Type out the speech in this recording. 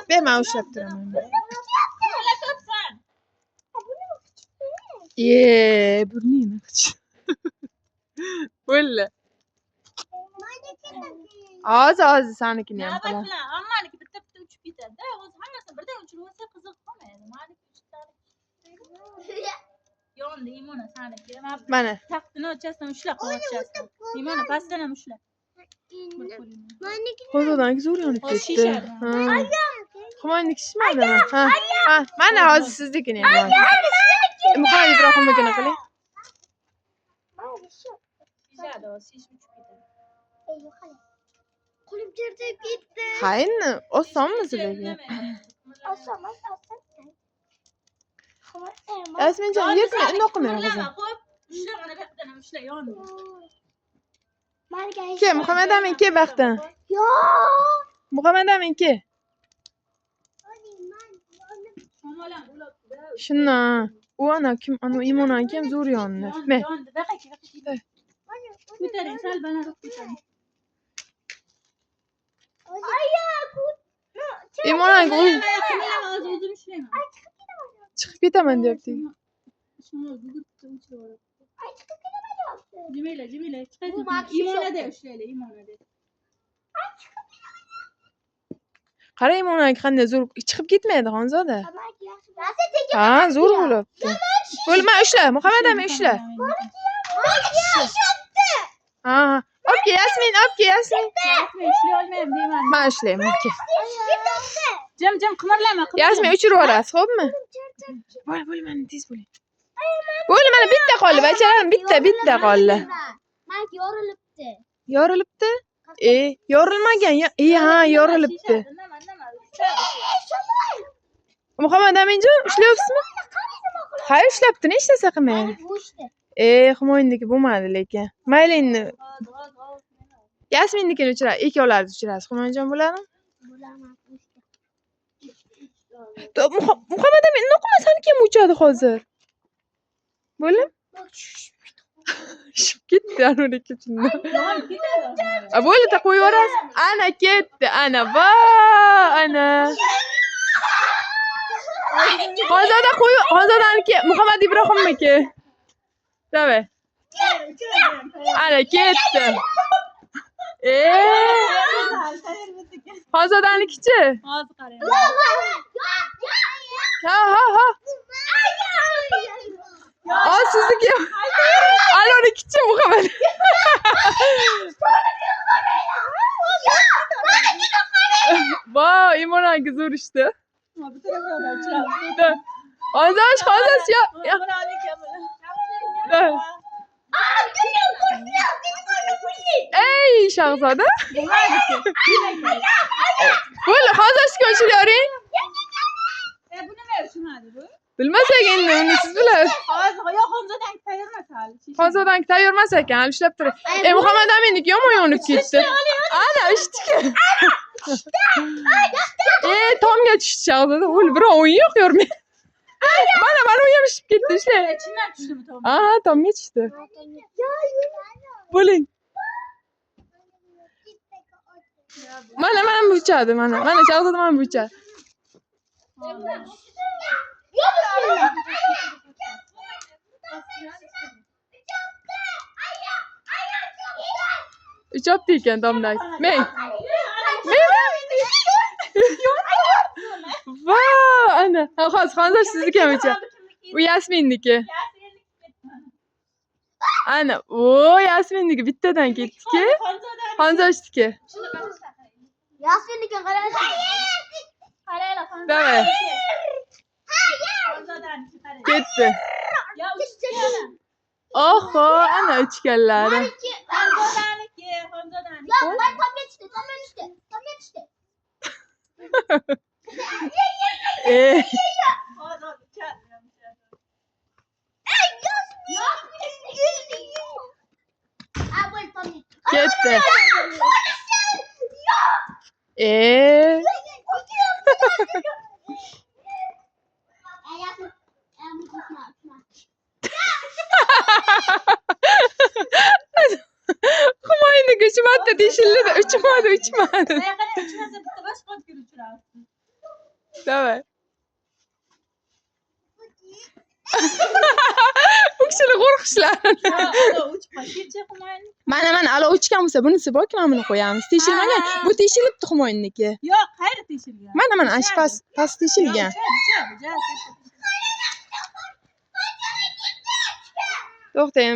Ben ushlab turaman. Burnini qich. Bo'ldi. Hozir sanikini ham qilaman. Ammaniki bitta uchib ketadi. O'zi hammasini birdan uchirib olsa qiziq qolmaydi. Maniki uchib yondi imona saniki. Mana. Taxtini ochasdan ushlab qo'yasiz. Imona pastdan ham ushlab. Hozirdan zo'r yonib ketdi. Xumoyniki shishmadimi? Ha. Mana hozir siznikini ham bor. Muhammad Ibrohimnikini qiling. Pishadi, shish uchib ketadi. Qo'lim charchab ketdi. Qayni? Osonmi sizlarga? Oson. Yasminjon, yerni inoq qilmang qizim. Qo'yib, ushlag'ana vaqtdan ham ushla yondi. Ke, Muhammad amin ke vaqtdan. Yo. Muhammad amin ke. Shundan. U ana kim? Ana Imondan kim zo'r yondi. Men. Ko'taring, sal balandroq ko'taring. Imondan Hozir o'zim ushlayman. chiqib ketaman deyapti. Jimila, imonada ushlaylik, imonada. Qara Imondan qanday zo'r chiqib ketmaydi Xonzoda. Ha, zo'r bo'libdi. Bo'lma ushla, Muhammad amin ushla. Ha. Obke Yasmin, obke Yasmin. Yasmin ushlay olmayman deyman. Men ushlayman, obke. Jim qimirlama. Yasmin uchirib yuborasiz, xo'pmi? Bo'lmani tez bo'ling. Bo'ldi, mana bitta qoldi, bachalarim bitta qoldi. Meniki yorilibdi. Yorilibdi? Yorilmagan. Ha, yorilibdi. Muhammad aminjon, ushlayapsizmi? Hayır, ushlabdi, hech narsa qilmaydi. Xumoyindiki bo'lmadi lekin. Mayli endi. Yasminnikini uchirasiz, ikkovlarni uchirasiz. Xumoyinjon bo'ladimi? Muhammad amin, nima saniki ham uchadi hozir? Bo'lim? Shib ketdi anoniki chindan. Bo'ldi, qo'yib yuborasiz. Ana ketdi, ana va ana. Hozirdaniki Muhammad Ibrohimniki. Davay. Ana ketdi. Hozirdaniki-chi? Hozir qarang. Ha. Sizniki. Anoniki-chi Muhammad? Voy, Imonanki zo'r ishdi. Hozir ya. Ey Shahzoda. Bo'ldi, hozir ko'chiravering. Bu nima ushmadi bu? Bilmasak endi uni siz bilasiz. Hozir Xonzodan tayyormas hali. Xonzodan tayyormas ekan, hali ushlab turing. Muhammad aminniki yomon yonib ketdi. Ana ishdiki. Tomga tushdi Shahzoda. Bir o'yin yo'q yormay. Mana u ham ishib ketdi, ishla. Chindan tushdimi tom? Aha, tomga tushdi. Bo'ling. Mana bu uchadi, mana Shahzoda mana bu uchadi. Uchapti ekan domlak. Men. Va, ana. Hozir sizniki ham ucha. U Yasminniki. Ana, Yasminniki bittadan ketdiki. Xonzodniki. Yasminniki qarang. Qaranglar, Davay. Xonzodaniki qarang. Ketdi. Ya uchgani. Oho, ana uchganlari. Xonzodaniki. Yo, ben tomga tushdi. Ketdi. Xumoyindiki uchmadi, teshildi, uchmadi. Yaqin uchmasa bitta boshqa o'tkir uchirasiz. Давай. Bu kishilar qo'rqishlar. Uch paketcha Humoyinni. Mana alo uchgan bo'lsa bunisi borki mana buni qo'yamiz. Teshilmagan. Bu teshilibdi Humoyinniki. Yo'q, qayerda teshilgan? Mana ash past teshilgan. To'xtang.